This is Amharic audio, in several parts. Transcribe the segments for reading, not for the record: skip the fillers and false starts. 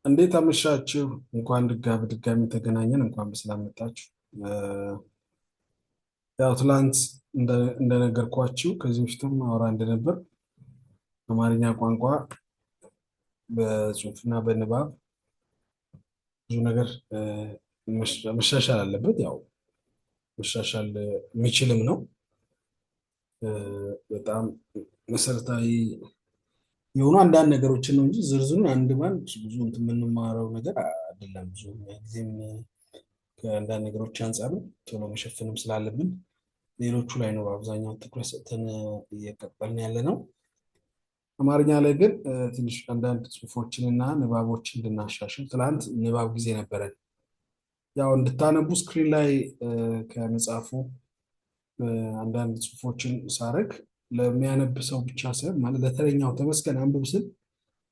እንዴት አመሻችሁ? እንኳን ድጋሚ ተገናኘን። እንኳን በሰላም መጣችሁ። ያው ትላንት እንደነገርኳችሁ ከዚህ በፊትም አውራ እንደነበር አማርኛ ቋንቋ በጽሁፍና በንባብ ብዙ ነገር መሻሻል አለበት። ያው መሻሻል የሚችልም ነው። በጣም መሰረታዊ የሆኑ አንዳንድ ነገሮችን ነው እንጂ ዝርዝሩን አንድ ባንድ ብዙ እንትን የምንማረው ነገር አይደለም። ብዙ ጊዜም ከአንዳንድ ነገሮች አንጻር ቶሎ መሸፈንም ስላለብን ሌሎቹ ላይ ነው በአብዛኛው ትኩረት ሰጥተን እየቀጠልን ያለ ነው። አማርኛ ላይ ግን ትንሽ አንዳንድ ጽሁፎችንና ንባቦችን እንድናሻሽል ትላንት ንባብ ጊዜ ነበረን። ያው እንድታነቡ ስክሪን ላይ ከመጽሐፉ አንዳንድ ጽሁፎችን ሳረግ ለሚያነብ ሰው ብቻ ሳይሆን ማለት ለተረኛው ተመስገን አንብብ ስል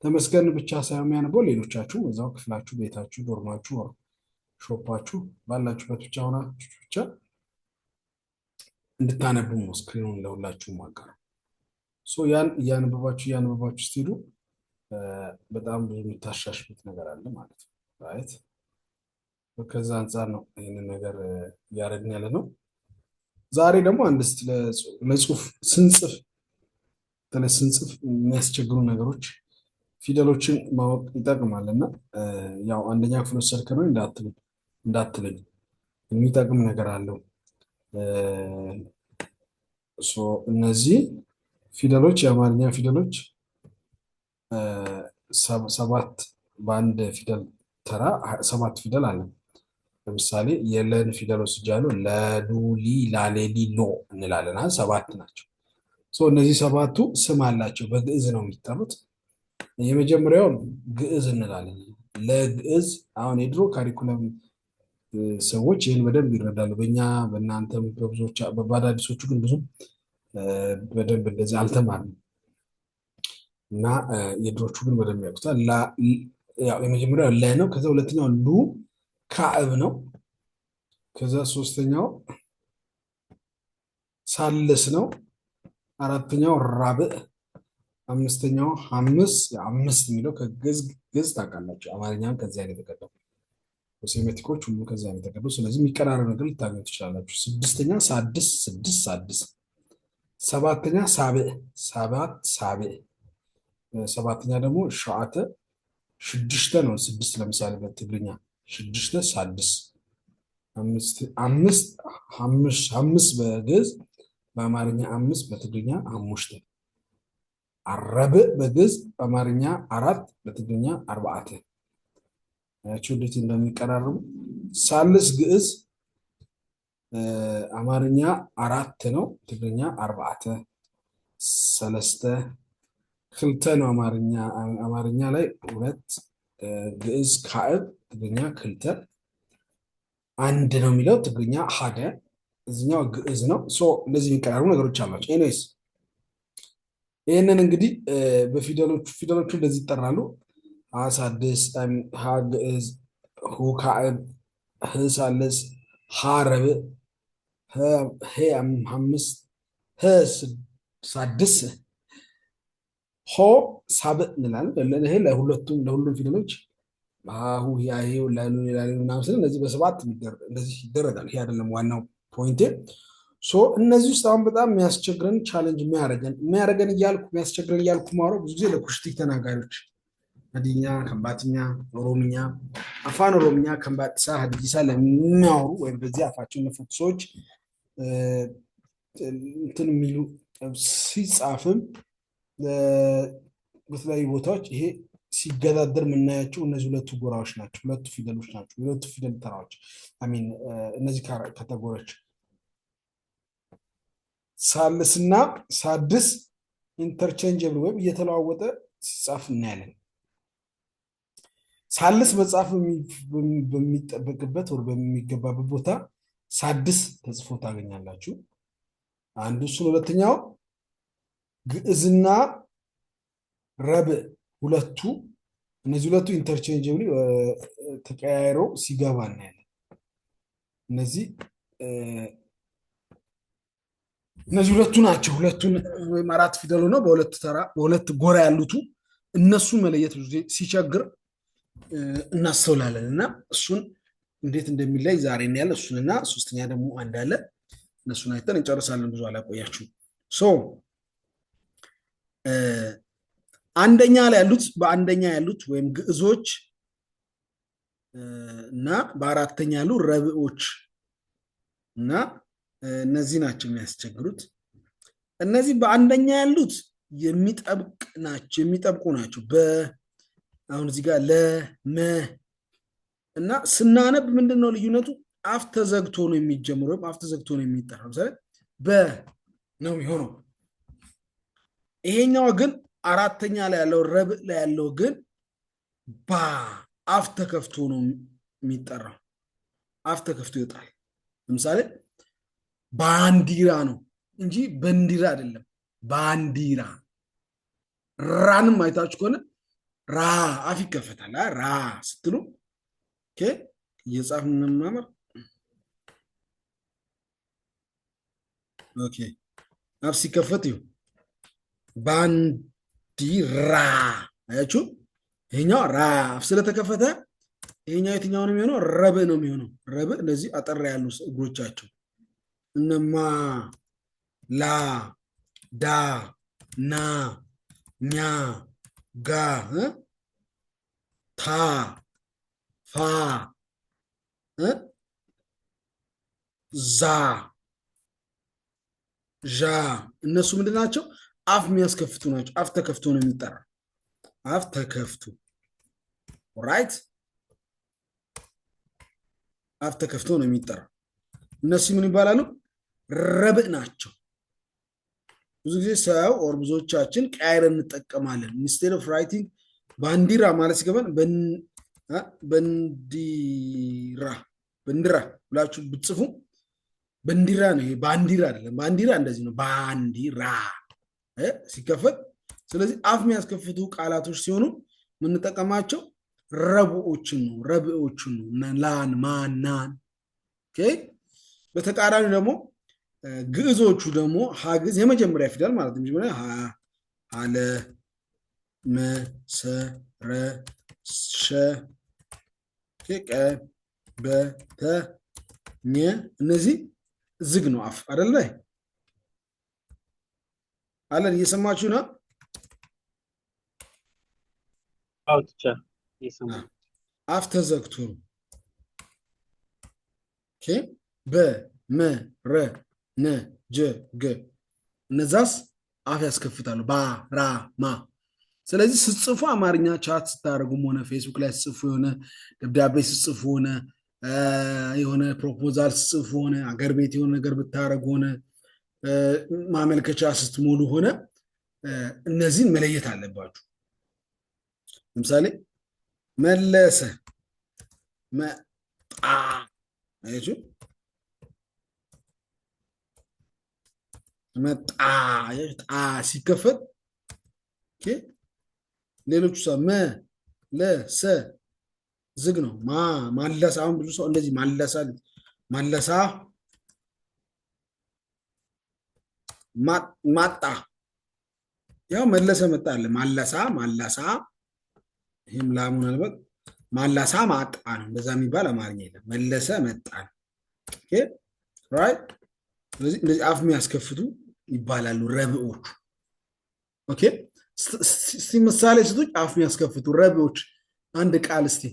ተመስገን ብቻ ሳይሆን የሚያነበው ሌሎቻችሁ እዛው ክፍላችሁ፣ ቤታችሁ፣ ዶርማችሁ፣ ሾፓችሁ ባላችሁበት ብቻ ሆናችሁ ብቻ እንድታነቡ ነው ስክሪኑን ለሁላችሁ ማቀረብ። ያን እያነበባችሁ ስትሄዱ በጣም ብዙ የምታሻሽሉት ነገር አለ ማለት ነው። ራይት። ከዛ አንጻር ነው ይህንን ነገር እያደረግን ያለ ነው። ዛሬ ደግሞ አንድ እስቲ ለጽሁፍ ስንጽፍ የሚያስቸግሩ ነገሮች ፊደሎችን ማወቅ ይጠቅማል እና ያው አንደኛ ክፍል ወሰድክ ነው እንዳትለኝ የሚጠቅም ነገር አለው። እነዚህ ፊደሎች የአማርኛ ፊደሎች ሰባት በአንድ ፊደል ተራ 7 ፊደል አለ። ለምሳሌ የለን ፊደል ወስጃለሁ። ለዱ፣ ሊ፣ ላሌ፣ ሊ፣ ሎ እንላለን። 7 ናቸው። እነዚህ 7ቱ ስም አላቸው። በግዕዝ ነው የሚጠሩት። የመጀመሪያው ግዕዝ እንላለን። ለግዕዝ አሁን የድሮ ካሪኩለም ሰዎች ይህን በደንብ ይረዳሉ። በእኛ በእናንተም በብዙዎች በአዳዲሶቹ ግን ብዙ በደንብ እንደዚህ አልተማርንም እና የድሮቹ ግን በደንብ ያውቁታል። የመጀመሪያው ለ ነው። ከዛ ሁለተኛው ሉ ካዕብ ነው። ከዛ ሶስተኛው ሳልስ ነው። አራተኛው ራብዕ፣ አምስተኛው ሐምስ። አምስት የሚለው ከግዕዝ ታውቃላችሁ። አማርኛም ከዚያ ነው የተቀዳው። ሴሜቲኮች ሁሉ ከዚያ ነው የተቀዳው። ስለዚህ የሚቀራረብ ነገር ልታገኙ ትችላላችሁ። ስድስተኛ ሳድስ፣ 6 ሳድስ። ሰባተኛ ሳብዕ፣ 7 ሳብዕ። ሰባተኛ ደግሞ ሸዓተ፣ 6 ነው። 6 ለምሳሌ በትግርኛ 6 ሳድስ። አምስት በግዕዝ፣ በአማርኛ 5፣ በትግርኛ 5። አረብዕ በግዕዝ፣ በአማርኛ 4፣ በትግርኛ 4። ያቸው እንዴት እንደሚቀራረቡ። ሳልስ ግዕዝ አማርኛ 4 ነው፣ ትግርኛ 4። ሰለስተ ክልተ ነው። አማርኛ ላይ 2፣ ግዕዝ ካዕብ፣ ትግርኛ ክልተ። 1 ነው የሚለው ትግርኛ ሓደ፣ እዚኛው ግዕዝ ነው። እንደዚህ የሚቀራረቡ ነገሮች አሏቸው። ኤኒዌይስ ይህንን እንግዲህ ፊደሎቹ እንደዚህ ይጠራሉ። ሳድስ፣ ሀ ግዕዝ፣ ሁ ካዕብ፣ ህ ሳልስ፣ ሀ ረብዕ፣ ሄ 5፣ ህ ሳድስ፣ ሆ ሳብዕ እንላለን። ይሄ ለሁሉም ፊደሎች ሁ ያሄ ላሉ ምናምን ስል እነዚህ በ7 እንደዚህ ይደረጋል። ይሄ አይደለም ዋናው ፖይንቴ። እነዚህ ውስጥ አሁን በጣም የሚያስቸግረን ቻሌንጅ የሚያደርገን የሚያስቸግረን እያልኩ ማውራው ብዙ ጊዜ ለኩሽቲክ ተናጋሪዎች ሀዲኛ፣ ከምባትኛ፣ ኦሮምኛ፣ አፋን ኦሮምኛ፣ ከምባጥሳ፣ ሀዲጂሳ ለሚያወሩ ወይም በዚህ አፋቸውን ለፈቱ ሰዎች እንትን የሚሉ ሲጻፍም በተለያዩ ቦታዎች ይሄ ሲገዳደር የምናያቸው እነዚህ ሁለቱ ጎራዎች ናቸው። ሁለቱ ፊደሎች ናቸው። ሁለቱ ፊደል ተራዎች አሚን። እነዚህ ካተጎሪዎች ሳልስና ሳድስ ኢንተርቼንጀብል ወይም እየተለዋወጠ ሲጻፍ እናያለን። ሳልስ መጻፍ በሚጠበቅበት ወር በሚገባበት ቦታ ሳድስ ተጽፎ ታገኛላችሁ። አንዱ እሱን። ሁለተኛው ግዕዝና ረብዕ እነዚህ ሁለቱ ኢንተርቼንጀብል ተቀያይረው ሲገባ እናያለን። እነዚህ ሁለቱ ናቸው። ሁለቱን ወይም 4 ፊደል ሆነው በሁለት ጎራ ያሉቱ እነሱ መለየት ሲቸግር እናስተውላለን እና እሱን እንዴት እንደሚለይ ዛሬ እናያለን። እሱንና ሶስተኛ ደግሞ አንድ አለ። እነሱን አይተን እንጨርሳለን። ብዙ አላቆያችሁ። አንደኛ ላይ ያሉት በአንደኛ ያሉት ወይም ግዕዞች እና በአራተኛ ያሉ ረብዖች እና እነዚህ ናቸው የሚያስቸግሩት። እነዚህ በአንደኛ ያሉት የሚጠብቁ ናቸው። አሁን እዚህ ጋር ለመ እና ስናነብ ምንድን ነው ልዩነቱ? አፍ ተዘግቶ ነው የሚጀምረው ወይም አፍ ተዘግቶ ነው የሚጠራው። ለምሳሌ በ ነው የሚሆነው። ይሄኛው ግን አራተኛ ላይ ያለው ረብዕ ላይ ያለው ግን ባ አፍ ተከፍቶ ነው የሚጠራው። አፍ ተከፍቶ ይወጣል። ለምሳሌ ባንዲራ ነው እንጂ በንዲራ አይደለም። ባንዲራ። ራንም አይታችሁ ከሆነ ራ አፍ ይከፈታል። ራ ስትሉ እየጻፍን እንማማር። ኦኬ አፍ ሲከፈት ይሁ ባንዲራ አያችሁ። ይሄኛው ራ አፍ ስለተከፈተ ይሄኛው የትኛው ነው የሚሆነው? ረብዕ ነው የሚሆነው። ረብዕ እነዚህ አጠር ያሉ እግሮቻቸው እነማ ላ ዳ ና ኛ ጋ ታ ፋ ዛ ዣ እነሱ ምንድን ናቸው? አፍ የሚያስከፍቱ ናቸው። አፍ ተከፍቶ ነው የሚጠራ። አፍ ተከፍቶ ራይት፣ አፍ ተከፍቶ ነው የሚጠራ። እነሱ ምን ይባላሉ? ረብዕ ናቸው። ብዙ ጊዜ ሰው ኦር ብዙዎቻችን ቀያይር እንጠቀማለን። ኢንስቴድ ኦፍ ራይቲንግ ባንዲራ ማለት ሲገባን በንዲራ ብላችሁ ብትጽፉ በንዲራ ነው። ይሄ ባንዲራ አይደለም። ባንዲራ እንደዚህ ነው። ባንዲራ ሲከፈት። ስለዚህ አፍ የሚያስከፍቱ ቃላቶች ሲሆኑ የምንጠቀማቸው ረብዖችን ነው። ረብዖችን ነው። ላን፣ ማናን። በተቃራኒ ደግሞ ግዕዞቹ ደግሞ ሀግዝ የመጀመሪያ ፊደል ማለት ነው። መጀመሪያ አለ መሰረ ሸ ቀ በተ ኘ እነዚህ ዝግ ነው አፍ አይደለ? አለን እየሰማችሁ ነው? አፍ ተዘግቶ ነው። በመረ ነ ጀ ገ እነዛስ አፍ ያስከፍታሉ። ባራማ። ስለዚህ ስትጽፉ አማርኛ ቻት ስታደርጉም ሆነ ፌስቡክ ላይ ስትጽፉ የሆነ ደብዳቤ ስትጽፉ ሆነ የሆነ ፕሮፖዛል ስትጽፉ ሆነ አገር ቤት የሆነ ነገር ብታደርጉ ሆነ ማመልከቻ ስትሞሉ ሆነ እነዚህን መለየት አለባችሁ። ለምሳሌ መለሰ መጣ አያችሁ። መጣ ጣ ሲከፈት ሌሎቹ መለሰ ዝግ ነው። ማለሳ አሁን ብዙ ሰው እንደዚህ ማለሳ ማጣ ያው መለሰ መጣ አለ። ማለሳ ይህም ላሙን አልበት ማለሳ ማጣ ነው። እንደዛ የሚባል አማርኛ የለም። መለሰ መጣ ነው። ራይት። ስለዚህ እንደዚህ አፍ የሚያስከፍቱ ይባላሉ ረብዖቹ። ኦኬ እስቲ ምሳሌ ስጡኝ። አፍ የሚያስከፍቱ ረብዖች አንድ ቃል እስቲ።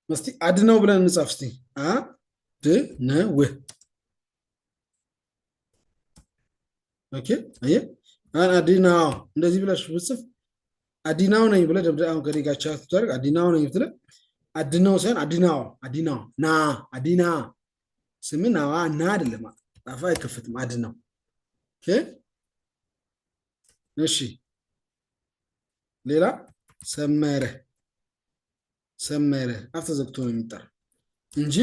እስቲ አድነው ብለን እንጻፍ እስቲ። አድነው። ኦኬ አየህ፣ አድናው እንደዚህ ብለሽ ብጽፍ አዲናው ነኝ ብለህ ደብዳቤ ከዲጋቻ ትታርግ አዲናው ነኝ ብትለ አድነው ሳይሆን አዲናው ና አዲና ስምና ና አይደለም። አፋ አይከፍትም። አድነው። ኦኬ እሺ። ሌላ ሰመረ አፍ ተዘግቶ ነው የሚጠራ እንጂ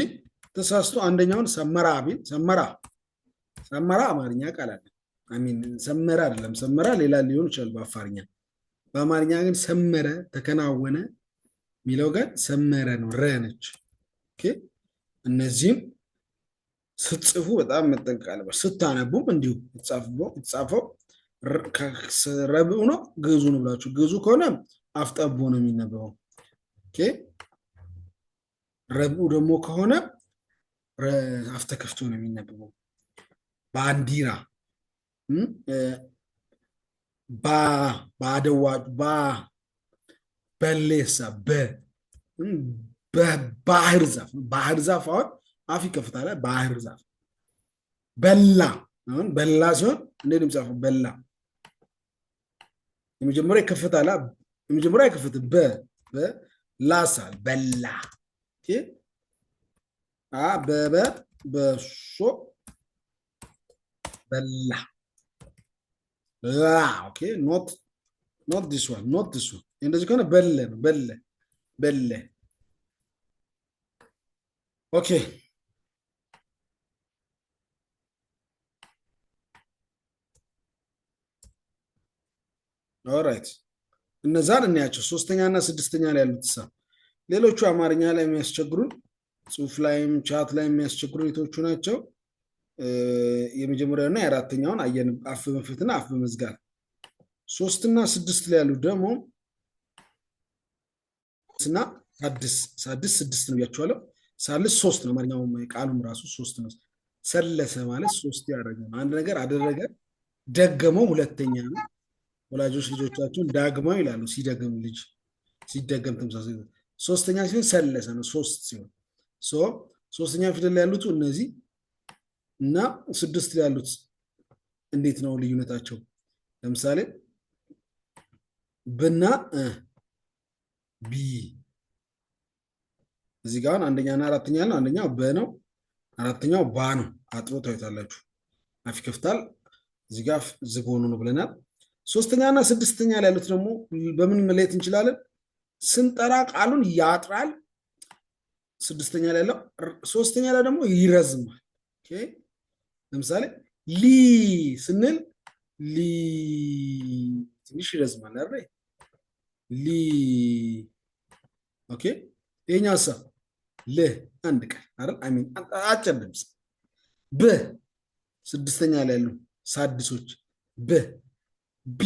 ተሳስቶ አንደኛውን ሰመራ ቢል ሰመራ አማርኛ ቃል አለ። አሚን ሰመረ አይደለም። ሰመራ ሌላ ሊሆን ይችላል በአፋርኛ። በአማርኛ ግን ሰመረ ተከናወነ የሚለው ጋር ሰመረ ነው። ረ ነች። ኦኬ እነዚህም ስትጽፉ በጣም መጠንቀቅ አለባችሁ። ስታነቡም እንዲሁ የተጻፈው ረብዑ ነው ግዕዙ ነው ብላችሁ ግዕዙ ከሆነ አፍጠቦ ነው የሚነበበው። ኦኬ ረብዑ ደግሞ ከሆነ አፍተከፍቶ ነው የሚነበበው። ባንዲራ ባደዋ በሌሳ ባህር ዛፍ ባህር ዛፍ አሁን አፍ ይከፍታል። ባህር ዛፍ በላ አሁን በላ ሲሆን እንዴት ነው የሚጻፈው? በላ የመጀመሪያ ይከፍታል። የመጀመሪያ ይከፍት በላሳ በላ ኦኬ በሶ በላ ላ ኦኬ ኖት ዲስ ዋን ኖት ዲስ ዋን እንደዚህ ከሆነ በለ ነው በለ ኦኬ ኦራይት እነዛን እናያቸው። ሶስተኛ እና ስድስተኛ ላይ ያሉት ሌሎቹ አማርኛ ላይ የሚያስቸግሩን ጽሁፍ ላይም ቻት ላይ የሚያስቸግሩ የቶቹ ናቸው? የመጀመሪያውና የአራተኛውን አየን፣ አፍ በመክፈትና አፍ በመዝጋት። ሶስትና ስድስት ላይ ያሉት ደግሞ እና ሳድስ ስድስት ነው ብያቸዋለሁ። ሳልስ ሶስት ነው። አማርኛው ቃሉም ራሱ ሶስት ነው። ሰለሰ ማለት ሶስት ያደረገ ነው። አንድ ነገር አደረገ ደገመው ሁለተኛ ነው። ወላጆች ልጆቻቸውን ዳግማው ይላሉ። ሲደገም ልጅ ሲደገም ተመሳሳይ። ሶስተኛ ሲሆን ሰለሰ ነው። ሶስት ሲሆን ሶስተኛ ፊደል ላይ ያሉት እነዚህ እና ስድስት ላይ ያሉት እንዴት ነው ልዩነታቸው? ለምሳሌ ብና ቢ እዚህ ጋር አንደኛና አራተኛ ነው። አንደኛው በ ነው፣ አራተኛው ባ ነው። አጥሮ ታዩታላችሁ። አፍ ይከፍታል፣ እዚህ ጋር ዝግ ሆኖ ነው ብለናል። ሶስተኛና ስድስተኛ ላይ ያሉት ደግሞ በምን መለየት እንችላለን? ስንጠራ ቃሉን ያጥራል፣ ስድስተኛ ላይ ያለው። ሶስተኛ ላይ ደግሞ ይረዝማል። ኦኬ ለምሳሌ ሊ ስንል ሊ ትንሽ ይረዝማል አይደል? ሊ ኦኬ ይሄኛው ለ አንድ ቃል አይደል? አሚን አጭር ድምፅ። በ ስድስተኛ ላይ ያሉ ሳድሶች ቢ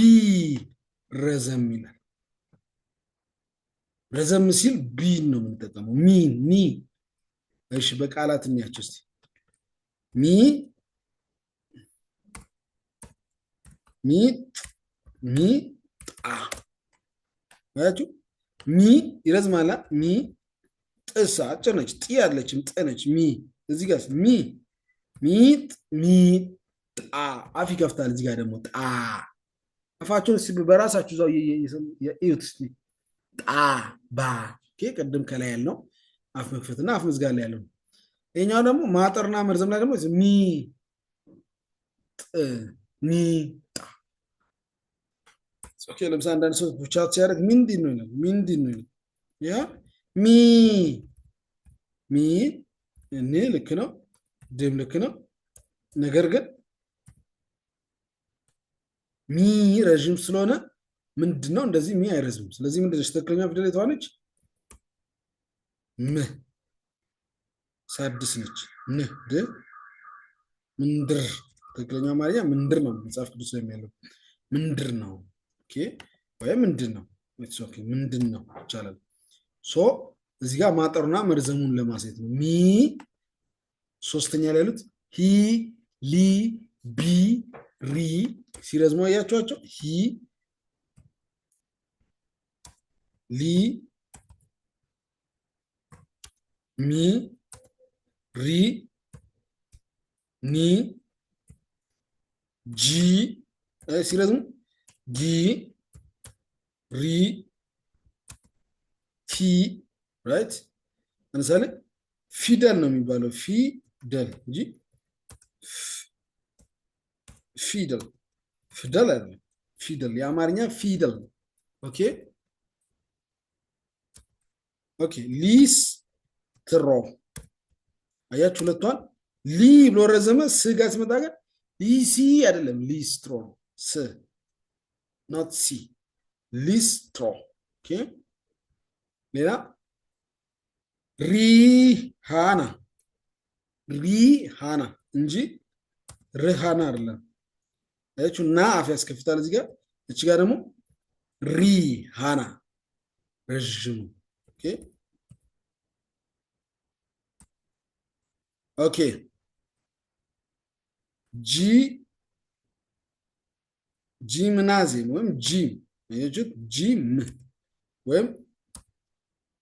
ረዘም ይላል። ረዘም ሲል ቢን ነው የምንጠቀመው። ሚ እሺ በቃላት እንያቸው እስቲ። ጣ አያችሁ? ሚ ይረዝማላ። ሚ ጥሳ አጭር ነች። ጢ ያለችም ጥ ነች። እዚህ ጋር ጣ አፍ ይከፍታል። እዚህ ጋር ደግሞ ጣ አፋቸውን እስኪ በራሳችሁ እዛው የእዩት እስኪ። ጣ ባ ቅድም ከላይ ያልነው አፍ መክፈትና አፍ መዝጋት ላይ ያለው። ይሄኛው ደግሞ ማጠርና መርዘም ላይ ደግሞ ጣ ኦኬ ለምሳሌ አንዳንድ ሰው ቻት ሲያደርግ ምንድን ነው ይላል። ምንድን ነው ያ እኔ ልክ ነው፣ ድም ልክ ነው። ነገር ግን ረዥም ስለሆነ ምንድን ነው እንደዚህ አይረዝምም። ስለዚህ ምንድን ነች ትክክለኛ ፊደል የተዋነች ሳድስ ነች። ምንድር ትክክለኛ አማርኛ ምንድር ነው። መጽሐፍ ቅዱስ ላይ ያለው ምንድር ነው። ኦኬ ወይ ምንድን ነው ምንድን ነው ይቻላል። እዚህ ጋር ማጠሩና መርዘሙን ለማሳየት ነው። ሶስተኛ ላይ ያሉት ሂ ሊ ቢ ሪ ሲረዝሙ አያችኋቸው። ሂ ሊ ሚ ሪ ኒ ጂ ሲረዝሙ ጊ ሪ ቲ ራይት። ለምሳሌ ፊደል ነው የሚባለው ፊደል እንጂ ፊደል አይደለም። ፊደል የአማርኛ ፊደል ነው። ኦኬ ሊስትሮ አያችሁ ሁለቷን ሊ ብሎ ረዘመ። ስጋ ሲመጣ ግን ሊሲ አይደለም ሊስትሮ ነው። ኖት ሲ ሊስትሮ። ሌላ ሪሃና ሪሃና እንጂ ርሃና አይደለም። አያችሁ ና አፍ ያስከፍታል እዚህ ጋር። እቺ ጋር ደግሞ ሪሃና ረዥሙ። ኦኬ ኦኬ ጂ ጂምናዚየም ወይም ጂም አያችሁት? ጂም ወይም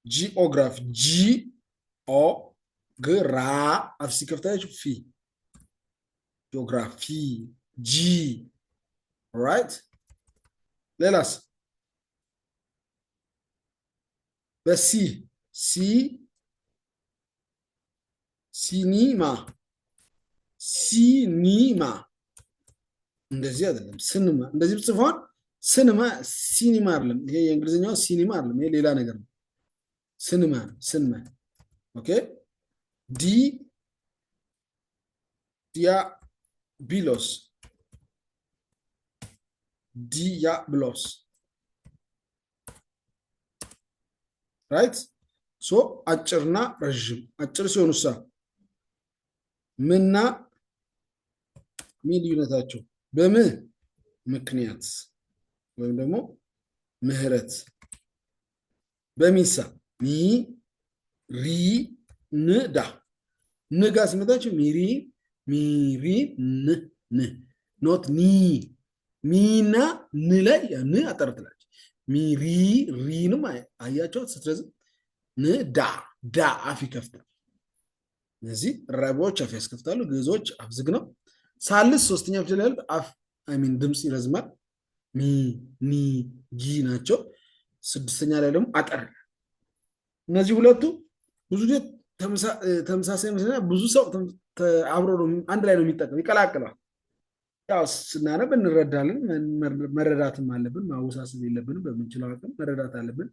ጂኦግራፊ ጂ ኦ ግራ አፍ ሲከፍታችሁ ፊ ጂኦግራፊ ጂ ራይት። ሌላስ በሲ ሲ ሲኒማ ሲኒማ እንደዚህ አይደለም። ስንማ እንደዚህ ብጽፈውን ስንማ ሲኒማ አይደለም። ይሄ የእንግሊዝኛው ሲኒማ አይደለም። ይሄ ሌላ ነገር ነው። ስንማ ስንማ ኦኬ ዲ ዲያቢሎስ ዲያብሎስ ራይት። ሶ አጭርና ረዥም አጭር ሲሆኑ ሳ ምና ምን ልዩነታቸው? በምህ ምክንያት ወይም ደግሞ ምህረት። በሚሳ ሚ ሪ ንዳ ንጋ ሲመጣቸው ሚሪ ሚሪ ን ን ኖት ኒ ሚና ን ላይ ን አጠርትላች ሚሪ ሪንም አያቸዋት ስትረዝም ን ዳ ዳ አፍ ይከፍታል። እነዚህ ረቦች አፍ ያስከፍታሉ። ግዕዞች አፍ ዝግ ነው። ሳልስ ሶስተኛ ፊደል ያሉት አፍ አይሚን ድምፅ ይረዝማል። ሚ ኒ ጊ ናቸው። ስድስተኛ ላይ ደግሞ አጠር። እነዚህ ሁለቱ ብዙ ጊዜ ተመሳሳይ መስለና ብዙ ሰው አብሮ ነው አንድ ላይ ነው የሚጠቀም ይቀላቅላል። ያው ስናነብ እንረዳለን። መረዳትም አለብን። ማወሳሰብ የለብንም። በምንችለው አቅም መረዳት አለብን።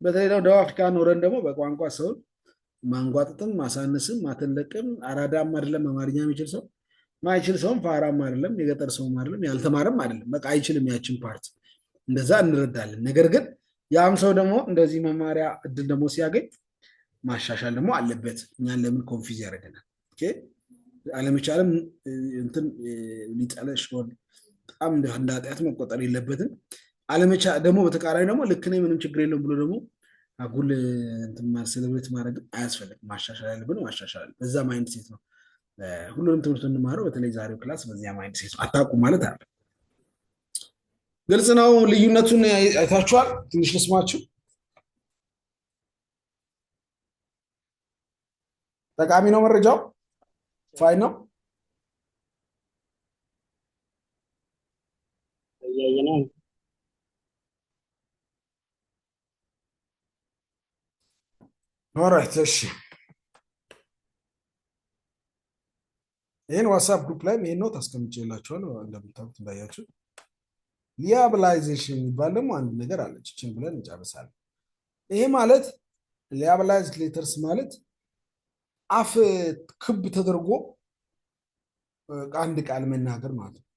በተለይ ደቡብ አፍሪካ ኖረን ደግሞ በቋንቋ ሰውን ማንጓጥጥም ማሳነስም ማተለቅም አራዳም አይደለም አማርኛ የሚችል ሰው ማይችል ሰውም ፋራም አይደለም የገጠር ሰውም አይደለም ያልተማረም አይደለም። በቃ አይችልም ያችን ፓርት እንደዛ እንረዳለን። ነገር ግን ያም ሰው ደግሞ እንደዚህ መማሪያ እድል ደግሞ ሲያገኝ ማሻሻል ደግሞ አለበት። እኛን ለምን ኮንፊዝ ያደርገናል? ኦኬ አለመቻልም እንትን ሊጠለሽ በጣም እንደ ኃጢአት መቆጠር የለበትም። አለመቻል ደግሞ በተቃራኒ ደግሞ ልክ ነኝ ምንም ችግር የለውም ብሎ ደግሞ አጉል እንትን ሴሌብሬት ማድረግ አያስፈልግም። ማሻሻል ያለብን ማሻሻል በዛ ማይንድ ሴት ነው ሁሉንም ትምህርት እንማረው። በተለይ ዛሬው ክላስ በዚያ ማይንድ ሴት አታውቁም ማለት አለ። ግልጽ ነው። ልዩነቱን አይታችኋል። ትንሽ ልስማችሁ። ጠቃሚ ነው መረጃው። ፋይን ነው። ኦራይት እሺ። ይህን ዋትሳፕ ግሩፕ ላይ ይህን ኖት አስቀምጬላችኋለሁ። እንደምታውቁት እንዳያችሁ ሊያብላይዜሽን የሚባል ደግሞ አንድ ነገር አለች። እችን ብለን እንጨርሳለን። ይሄ ማለት ሊያብላይዝ ሌተርስ ማለት አፍ ክብ ተደርጎ አንድ ቃል መናገር ማለት ነው።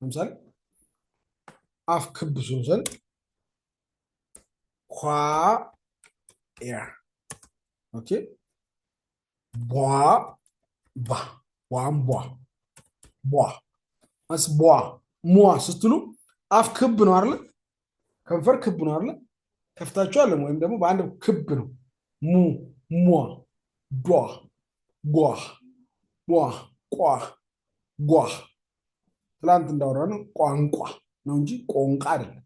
ለምሳሌ አፍ ክብ ሲሆን ኳ ያ ኦኬ ቧ ባ ቧንቧ ቧ አስ ቧ ሟ ስትሉ አፍ ክብ ነው አይደል? ከንፈር ክብ ነው አይደል? ከፍታችኋል ወይም ደግሞ በአንድ ክብ ነው። ሙ ሟ ዷ ጓ ቧ ቋ ጓ ትላንት እንዳወራነው ቋንቋ ነው እንጂ ቆንቃ አይደለም።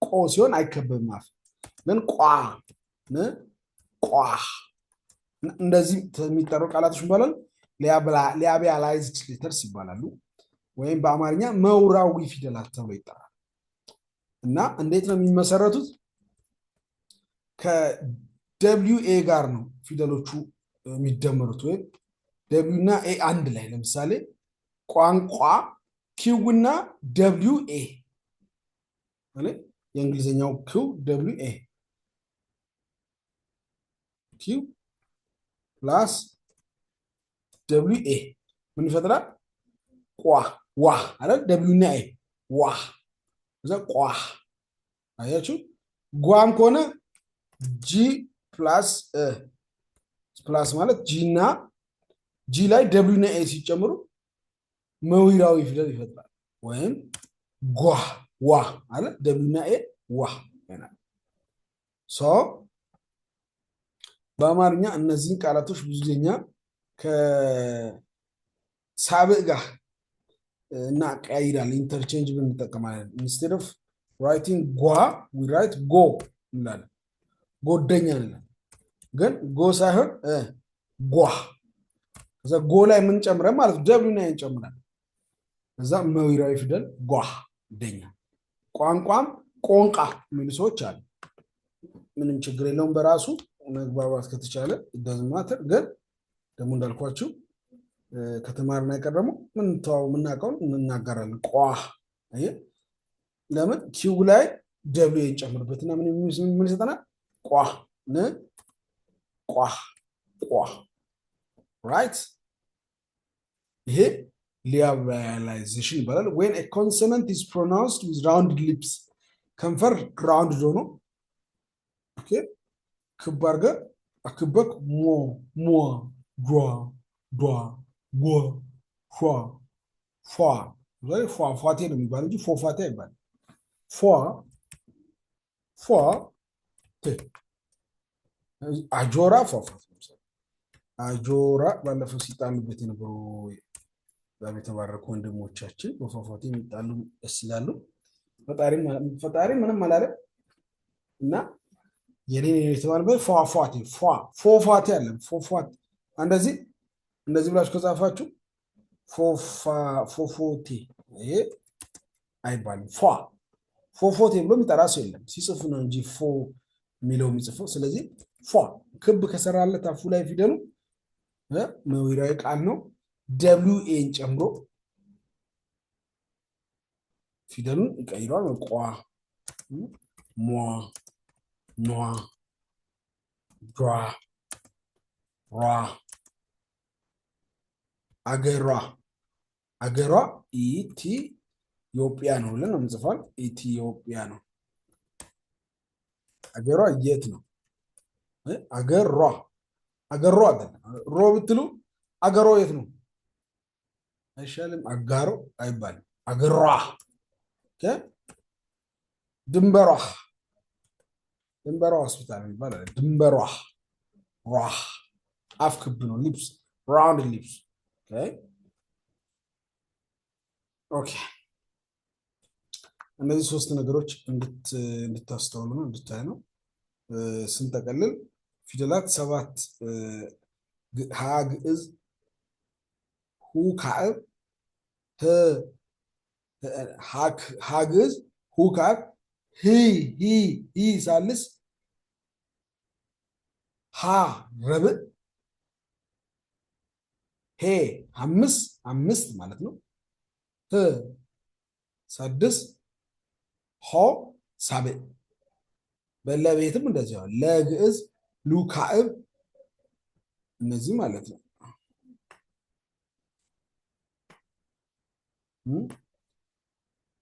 ቆ ሲሆን አይከበብም አፍ ግን ቋ ቋ እንደዚህ የሚጠሩ ቃላቶች ይባላል። ሊያብላይዝድ ሌተርስ ይባላሉ። ወይም በአማርኛ መውራዊ ፊደላት ተብሎ ይጠራል። እና እንዴት ነው የሚመሰረቱት? ከደብሊው ኤ ጋር ነው ፊደሎቹ የሚደመሩት። ወይም ደብሊው እና ኤ አንድ ላይ ለምሳሌ ቋንቋ ኪው እና ደብሊው ኤ ማለት የእንግሊዝኛው ኪው ደብሊው ኤ ኪው ፕላስ ደብሊው ኤ ምን ይፈጥራል? ቋ ዋ አይደል? ደብሊው እና ኤ ዋ እዛ ቋ አያችሁ። ጓም ከሆነ ጂ ፕላስ ፕላስ ማለት ጂ እና ጂ ላይ ደብሊው እና ኤ ሲጨምሩ መዊራዊ ፊደል ይፈጥራል። ወይም ጓ ዋ አለ ደብሊው እና ኤ ዋ ይሆናል። ሶ በአማርኛ እነዚህን ቃላቶች ብዙ ጊዜኛ ከሳብዕ ጋር እናቀያይራለን፣ ኢንተርቼንጅ እንጠቀማለን። ኢንስቴድ ኦፍ ራይቲንግ ጓ ዊ ራይት ጎ እንላለን፣ ጎደኛ እንላለን። ግን ጎ ሳይሆን ጓ። ከዛ ጎ ላይ የምንጨምረን ማለት ደብሊው እና ኤን ጨምረን ከዛ መዊራዊ ፊደል ጓ ደኛ። ቋንቋም ቆንቃ የሚሉ ሰዎች አሉ። ምንም ችግር የለውም በራሱ መግባባት ከተቻለ ማተር። ግን ደግሞ እንዳልኳችሁ ከተማርን አይቀር ደግሞ ምናውቀውን እንናገራለን። ቋ ለምን ኪው ላይ ደብሊው እንጨምርበትና ምን ይሰጠናል? ቋ ን ቋ ቋ ራይት። ይሄ ሊያብራላይዜሽን ይባላል። when a consonant is pronounced with rounded lips ከንፈር ራውንድ ሆኖ ኦኬ ክብ አድርገህ አክበክ ሞ ሟ ዷ ዷ ጎ ፏ ፏ ፏ ፏቴ ነው የሚባለው እንጂ ፎፋቴ አይባልም። ፏ ፏ ቴ አጆራ ፏፏቴ አጆራ ባለፈው ሲጣሉበት የነበሩ የተባረኩ ወንድሞቻችን በፏፏቴ የሚጣሉ ደስ ይላሉ። ፈጣሪ ምንም አላለም እና የኔ የተባለበት ፏፏቴ ፎፋቴ አለም ፎፋቴ እንደዚህ ብላችሁ ከጻፋችሁ ፎፎቴ ይሄ አይባልም። ፎፎቴ ብሎ የሚጠራ ሰው የለም። ሲጽፉ ነው እንጂ ፎ የሚለው የሚጽፈው። ስለዚህ ፏ ክብ ከሰራለት አፉ ላይ ፊደሉ መዊራዊ ቃል ነው። ደብሊው ኤን ጨምሮ ፊደሉን ይቀይረዋል። ቋ ሟ ኗ ዷ ሯ አገሯ ኢትዮጵያ ነው ብለን እንጽፋል። ኢትዮጵያ ነው። አገሯ የት ነው? አገሯ አይደለም። ሮ ብትሉ አገሯ የት ነው አይሻልም? አጋሮ አይባልም። አገሯ ድንበሯ ሆስፒታል ይባላል። ድንበሯ ሯ አፍ ክብ ነው። ሊፕስ ራውንድ ሊፕስ ኦኬ። እነዚህ ሶስት ነገሮች እንድታስተውሉ ነው እንድታይ ነው። ስንጠቀልል ፊደላት 7 ሀ ግዕዝ ሁ ካዕብ ሀ ግዕዝ ሁ ካዕብ ሂ ሳልስ ሀ ረብዕ ሄ አምስት ማለት ነው። ህ ሳድስ ሆ ሳብዕ። በለቤትም እንደዚህ ነው። ለግዕዝ ሉ ካዕብ እነዚህ ማለት ነው።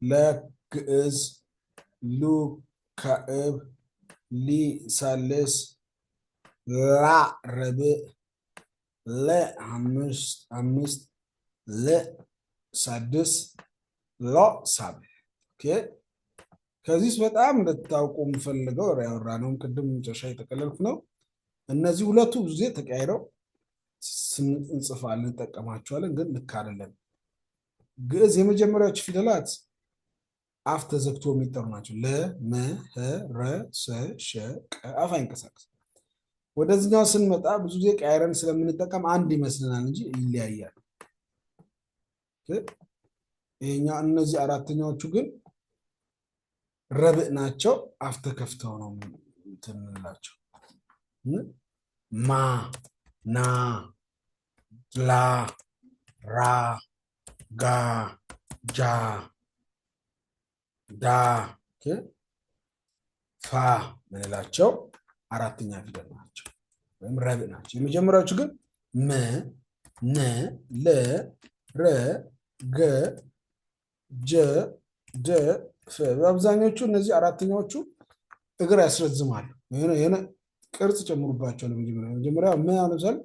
ለግዕዝ ሉ ካዕብ ሊ ሳልስ ላ ረብዕ ለ አምስት ለ ሳድስ ሎ ሳብዕ። ከዚህ በጣም እንድታውቁ የምፈልገው ያወራነውም ቅድም መጨረሻ የተቀለልኩ ነው። እነዚህ ሁለቱ ብዙ ጊዜ ተቀያይረው እንጽፋለን እንጠቀማቸዋለን፣ ግን ልክ አይደለም። ግዕዝ የመጀመሪያዎቹ ፊደላት አፍ ተዘግቶ የሚጠሩ ናቸው። ለ መ ሀ ረ ሰ ሸ ቀ አፍ አይንቀሳቀስ። ወደዚህኛው ስንመጣ ብዙ ጊዜ ቀያይረን ስለምንጠቀም አንድ ይመስልናል እንጂ ይለያያል። ይሄኛው እነዚህ አራተኛዎቹ ግን ረብዕ ናቸው። አፍ ተከፍተው ነው እንትንላቸው። ማ ና ላ ራ ጋ ጃ ዳ ፋ ምንላቸው አራተኛ ፊደል ናቸው ወይም ረብዕ ናቸው። የመጀመሪያዎቹ ግን መ ነ ለ ረ ገ ጀ ደ ፈ። በአብዛኞቹ እነዚህ አራተኛዎቹ እግር ያስረዝማሉ። የሆነ ቅርጽ ጨምሩባቸው። ለመጀመሪያ መ ለምሳሌ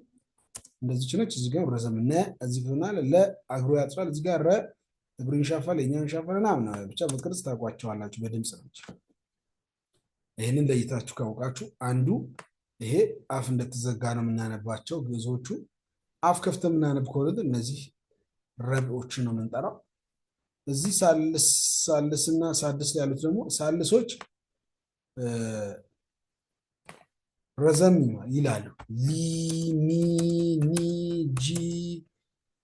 እንደዚህ ችነች እዚህ ጋር ረዘም ነ እዚህ ጋር ለ አግሮ ያጥራል እዚህ ጋር ረ እግሩ ይሻፋል የኛን ይሻፋል ምናምን ብቻ በቅርጽ ታውቋቸዋላችሁ በድምጽ ነው። ይሄንን ለይታችሁ ካወቃችሁ አንዱ ይሄ አፍ እንደተዘጋ ነው የምናነባቸው ግዕዞቹ። አፍ ከፍተን የምናነብ ከሆነ እነዚህ ረብዖችን ነው የምንጠራው። እዚህ ሳልስና ሳድስ ያሉት ደግሞ ሳልሶች ረዘም ይላሉ። ሊ ሚ ኒ ጂ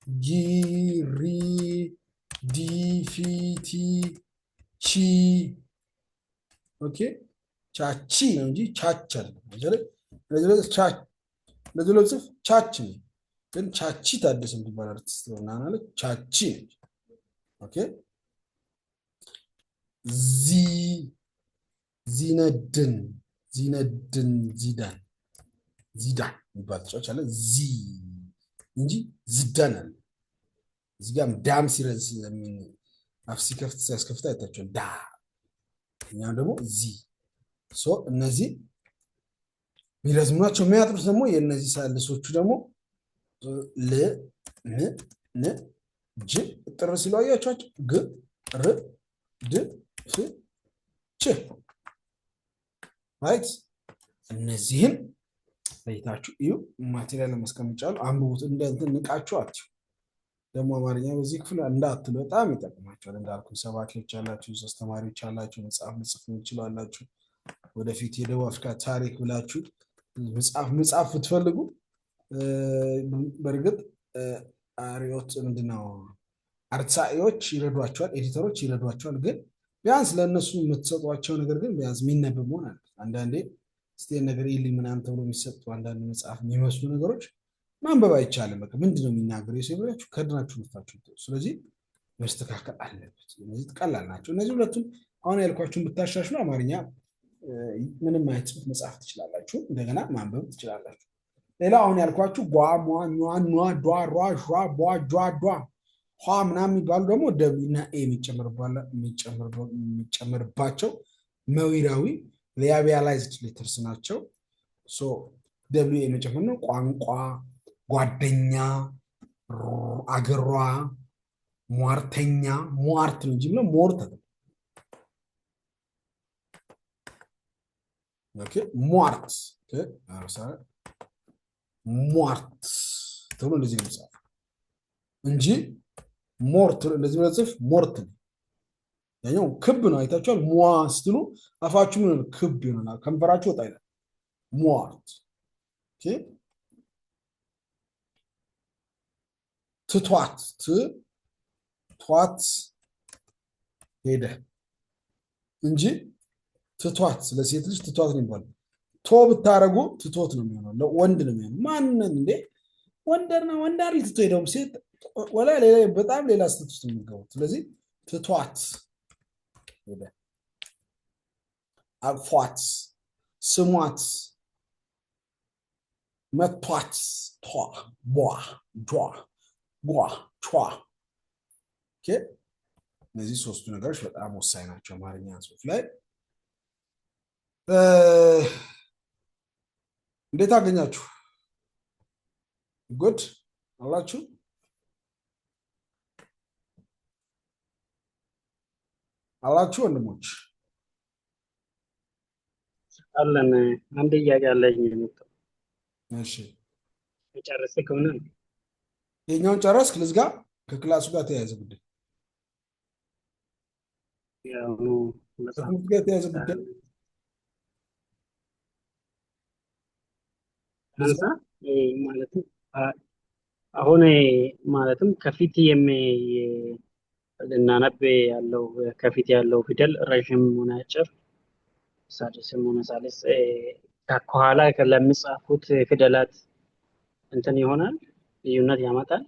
ጂ ሪ ዲ ፊ ቲ ቺ ኦኬ ቻቺ ነው እንጂ ቻች አይደለም። ለዚህ ለጽፍ ቻች ነው ግን ቻቺ ታደሰ የምትባል አርቲስት ሆና ማለት ቻቺ ነች። ኦኬ ዚ ዚነድን ዚነድን ዚዳን ዚዳን የሚባል ተጫዋች አለ። ዚ እንጂ ዝዳን አለ። እዚህ ጋርም ዳም ሲረዝ አፍ ሲከፍት ሲያስከፍት አይታችኋል። ዳ እኛም ደግሞ ዚ እነዚህ የሚረዝሙ ናቸው። የሚያጥሩት ደግሞ የእነዚህ ሳልሶቹ ደግሞ ል ን ን ጅ ጥር ሲሉ አያችኋቸው። ግ ር ድ ፍ ች ራይት። እነዚህን ለይታችሁ እዩ። ማቴሪያል ማስቀምጫለሁ አንብቡት። እንደንትን ንቃችሁ አትዩ። ደግሞ አማርኛ በዚህ ክፍል እንዳትሉ በጣም ይጠቅማችኋል። እንዳልኩ ሰባኪዎች አላችሁ፣ አስተማሪዎች አላችሁ፣ መጽሐፍ መጽፍ ትችላላችሁ። ወደፊት የደቡብ አፍሪካ ታሪክ ብላችሁ መጽሐፍ ብትፈልጉ በእርግጥ አሪዮት ምንድነው አርትሳኤዎች ይረዷቸዋል፣ ኤዲተሮች ይረዷቸዋል። ግን ቢያንስ ለእነሱ የምትሰጧቸው ነገር ግን ቢያንስ የሚነበብ መሆን አለ። አንዳንዴ ስቴን ነገር ይልኝ ምናምን ተብሎ የሚሰጡ አንዳንድ መጽሐፍ የሚመስሉ ነገሮች ማንበብ አይቻልም። በቃ ምንድነው የሚናገረው የሰው ብላችሁ ከድናችሁ ምታችሁ። ስለዚህ መስተካከል አለበት። እነዚህ ቀላል ናቸው። እነዚህ ሁለቱም አሁን ያልኳችሁን ብታሻሽሉ አማርኛ ምንም አይነት ጽሑፍ መጻፍ ትችላላችሁ። እንደገና ማንበብ ትችላላችሁ። ሌላ አሁን ያልኳችሁ ጓ ሟ ኟ ኗ ዷ ሯ ዣ ቧ ጇ ዷ ኋ ምናምን የሚባሉ ደግሞ ደብሊው እና ኤ የሚጨመርባቸው መዊራዊ ሊያቢያላይዝድ ሌተርስ ናቸው። ደብሊው ኤ መጨመር ነው። ቋንቋ፣ ጓደኛ፣ አገሯ፣ ሟርተኛ ሟርት ነው እንጂ ብለው ሞርት ኦኬ ሟርት ሟርት ተብሎ እንደዚህ ነው የሚጻፈው እንጂ ሞርት እንደዚህ ብለህ ጽፍ ሞርት ነው። ያኛው ክብ ነው። አይታችኋል። ሟ ስትሉ አፋችሁ ምን ነው ክብ ይሆናል። ከንፈራችሁ ወጣ ይላል። ሟርት ኦኬ ትቷት ትቷት ሄደ እንጂ ትቷት ለሴት ልጅ ትቷት ነው የሚባለው። ቶ ብታረጉ ትቶት ነው የሚሆነው። ለወንድ ነው የሚሆነው። ማንን እንዴ ወንደርና ወንዳሪ ትቶ ሄደው ሴት ወላ ሌላ በጣም ሌላ ስተት ውስጥ የሚገቡት። ስለዚህ ትቷት ሄደ። አቅፏት፣ ስሟት፣ መቷት፣ ቷ ቧ ጇ ጓ ቿ ኦኬ። እነዚህ ሶስቱ ነገሮች በጣም ወሳኝ ናቸው አማርኛ ጽሑፍ ላይ። እንዴት አገኛችሁ? ጉድ አላችሁ? አላችሁ ወንድሞች? አለን። አንድ ጥያቄ አለኝ። እሺ ጨርስ ከሆነ የኛውን ጨረስክ? ልዝጋ። ከክላሱ ጋር ተያያዘ ጉዳይ ያው ከትምህርት ጋር የተያያዘ ጉዳይ ማለትም አሁን ማለትም ከፊት ልናነብ ያለው ከፊት ያለው ፊደል ረዥም ሆነ አጭር፣ ሳድስም ሆነ ሳልስ ከኋላ ለሚጻፉት ፊደላት እንትን ይሆናል፣ ልዩነት ያመጣል።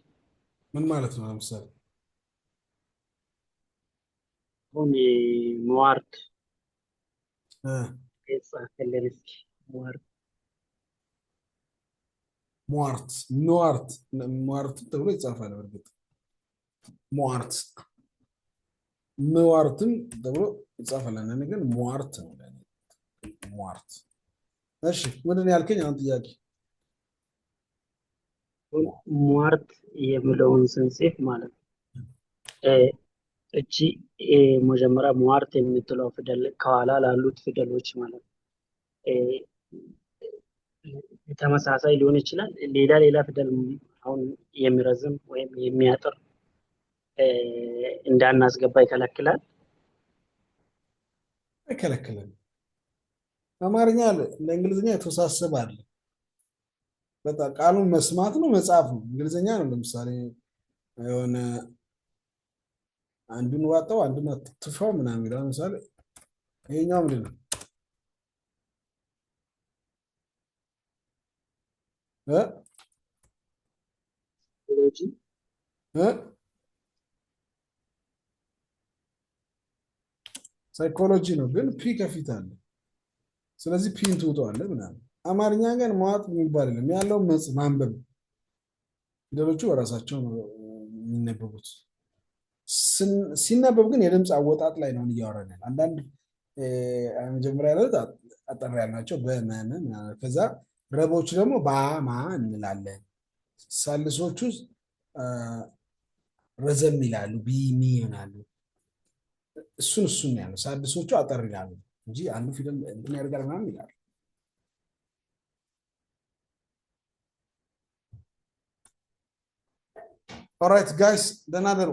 ምን ማለት ነው? ለምሳሌ አሁን ሟርት የጻፈልን እስኪ ሟርት ሟርት ኗርት ሟርት ተብሎ ይጻፋል። በእርግጥ ሟርት ምዋርትም ተብሎ ይጻፋል። እኔ ግን ሟርት ነው ለኔ ሟርት። እሺ ምንድን ነው ያልከኝ? አሁን ጥያቄ ሟርት የሚለውን ስንጽፍ ማለት ነው። እቺ መጀመሪያ ሟርት የምትለው ፊደል ከኋላ ላሉት ፊደሎች ማለት ነው ተመሳሳይ ሊሆን ይችላል። ሌላ ፊደል አሁን የሚረዝም ወይም የሚያጥር እንዳናስገባ ይከለክላል። አይከለክልም። አማርኛ ለእንግሊዝኛ የተወሳሰበ አለ። በጣም ቃሉን መስማት ነው መጻፍ ነው። እንግሊዝኛ ነው ለምሳሌ የሆነ አንዱን ዋጠው አንዱን አትፋው ምናምን ይላል። ለምሳሌ ይሄኛው ምንድን ነው? ሳይኮሎጂ ነው፣ ግን ፒ ከፊት አለ። ስለዚህ ፒን ትውጠዋለህ ምናምን። አማርኛ ግን መዋጥ የሚባል የለም። ያለው ማንበብ፣ ፊደሎቹ በራሳቸው ነው የሚነበቡት። ሲነበብ ግን የድምፅ አወጣጥ ላይ ነው እያወራን ያለ። አንዳንድ መጀመሪያ ያሉት አጠር ያልናቸው በመመ ከዛ ረቦቹ ደግሞ በማ እንላለን። ሳልሶቹ ረዘም ይላሉ፣ ቢሚ ይሆናሉ። እሱን ያለው ሳድሶቹ አጠር ይላሉ እንጂ አንዱ ፊደል እንትን ያደርጋል ምናምን ይላሉ። ኦራይት ጋይስ ደህና ደሩ።